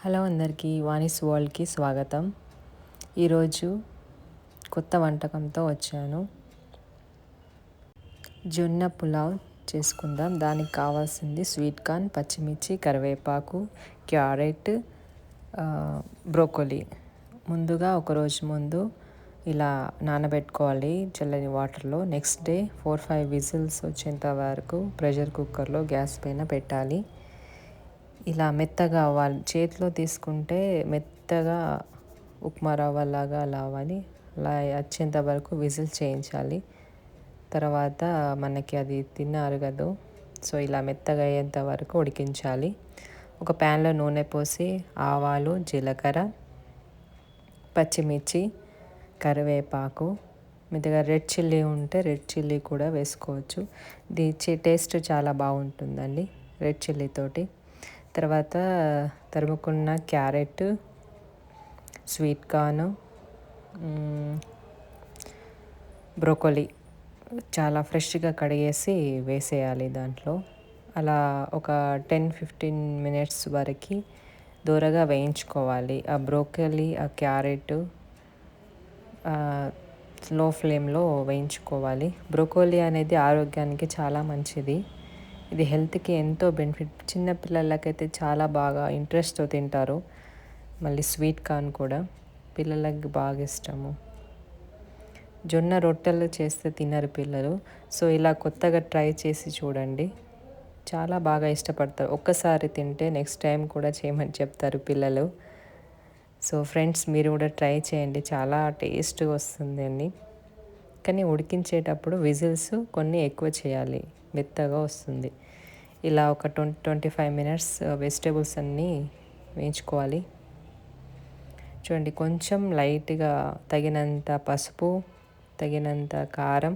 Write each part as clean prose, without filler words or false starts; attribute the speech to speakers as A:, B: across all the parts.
A: Hello అందరికీ, వాణిస్ వరల్డ్కి స్వాగతం. ఈరోజు కొత్త వంటకంతో వచ్చాను. జొన్న పులావ్ చేసుకుందాం. దానికి కావాల్సింది స్వీట్ కార్న్, పచ్చిమిర్చి, కరివేపాకు, క్యారెట్, బ్రోకోలీ. ముందుగా ఒకరోజు ముందు ఇలా నానబెట్టుకోవాలి చల్లని వాటర్లో. నెక్స్ట్ డే 4-5 విజిల్స్ వచ్చేంత వరకు ప్రెషర్ కుక్కర్లో గ్యాస్ పైన పెట్టాలి. ఇలా మెత్తగా అవ్వాలి. చేతిలో తీసుకుంటే మెత్తగా ఉప్మా రవ్వలాగా అలా అవ్వాలి. అలా వచ్చేంత వరకు విజిల్ చేయించాలి. తర్వాత మనకి అది అరగదు. సో ఇలా మెత్తగా అయ్యేంత వరకు ఉడికించాలి. ఒక ప్యాన్లో నూనె పోసి ఆవాలు, జీలకర్ర, పచ్చిమిర్చి, కరివేపాకు, మీ దగ్గర రెడ్ చిల్లీ ఉంటే రెడ్ చిల్లీ కూడా వేసుకోవచ్చు. టేస్ట్ చాలా బాగుంటుందండి రెడ్ చిల్లీతోటి. తర్వాత తరుముకున్న క్యారెట్, స్వీట్ కార్న్, బ్రోకోలీ చాలా ఫ్రెష్గా కడిగేసి వేసేయాలి దాంట్లో. అలా ఒక 10-15 మినిట్స్ వరకు దూరగా వేయించుకోవాలి. ఆ బ్రోకోలీ, ఆ క్యారెట్ స్లో ఫ్లేమ్లో వేయించుకోవాలి. బ్రోకోలీ అనేది ఆరోగ్యానికి చాలా మంచిది. ఇది హెల్త్కి ఎంతో బెనిఫిట్. చిన్నపిల్లలకైతే చాలా బాగా ఇంట్రెస్ట్తో తింటారు. మళ్ళీ స్వీట్ కార్న్ కూడా పిల్లలకి బాగా ఇష్టము. జొన్న రొట్టెలు చేస్తే తినరు పిల్లలు. సో ఇలా కొత్తగా ట్రై చేసి చూడండి, చాలా బాగా ఇష్టపడతారు. ఒక్కసారి తింటే నెక్స్ట్ టైం కూడా చేయమని చెప్తారు పిల్లలు. సో ఫ్రెండ్స్, మీరు కూడా ట్రై చేయండి, చాలా టేస్ట్గా వస్తుందండి. కానీ ఉడికించేటప్పుడు విజిల్స్ కొన్ని ఎక్కువ చేయాలి, మెత్తగా వస్తుంది. ఇలా ఒక 20-25 మినిట్స్ వెజిటేబుల్స్ అన్నీ వేయించుకోవాలి. చూడండి, కొంచెం లైట్గా తగినంత పసుపు, తగినంత కారం,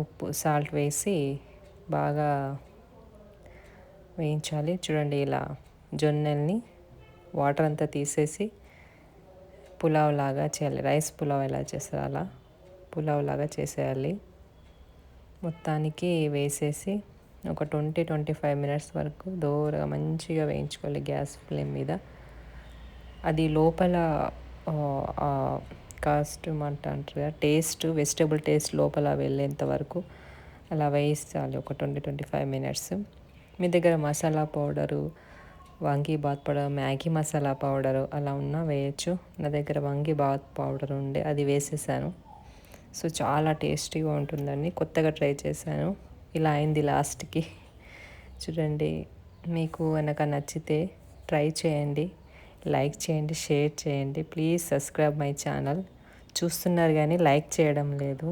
A: ఉప్పు, సాల్ట్ వేసి బాగా వేయించాలి. చూడండి, ఇలా జొన్నల్ని వాటర్ అంతా తీసేసి పులావ్ లాగా చేయాలి. రైస్ పులావ్ ఎలా చేస్తారో అలా పులావ్ లాగా చేసేయాలి. మొత్తానికి వేసేసి ఒక 20-25 మినిట్స్ వరకు దూరగా మంచిగా వేయించుకోవాలి గ్యాస్ ఫ్లేమ్ మీద. అది లోపల అంటారు కదా, టేస్ట్, వెజిటేబుల్ టేస్ట్ లోపల వెళ్ళేంత వరకు అలా వేయించాలి ఒక 20-25 మినిట్స్. మీ దగ్గర masala powder, vangibath powder, Maggi masala powder అలా ఉన్నా వేయచ్చు. నా దగ్గర వాంగీబాత్ పౌడర్ ఉండే అది వేసేసాను. సో చాలా టేస్టీగా ఉంటుందండి. కొత్తగా ట్రై చేశాను, ఇలా అయింది లాస్ట్కి. చూడండి, మీకు కనుక నచ్చితే ట్రై చేయండి, లైక్ చేయండి, షేర్ చేయండి. Please subscribe my channel. చూస్తున్నారు కానీ లైక్ చేయడం లేదు.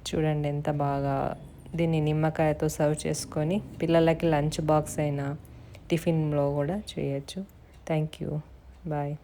A: చూడండి ఎంత బాగా. దీన్ని నిమ్మకాయతో సర్వ్ చేసుకొని పిల్లలకి లంచ్ బాక్స్ అయినా టిఫిన్లో కూడా చేయొచ్చు. Thank you, bye.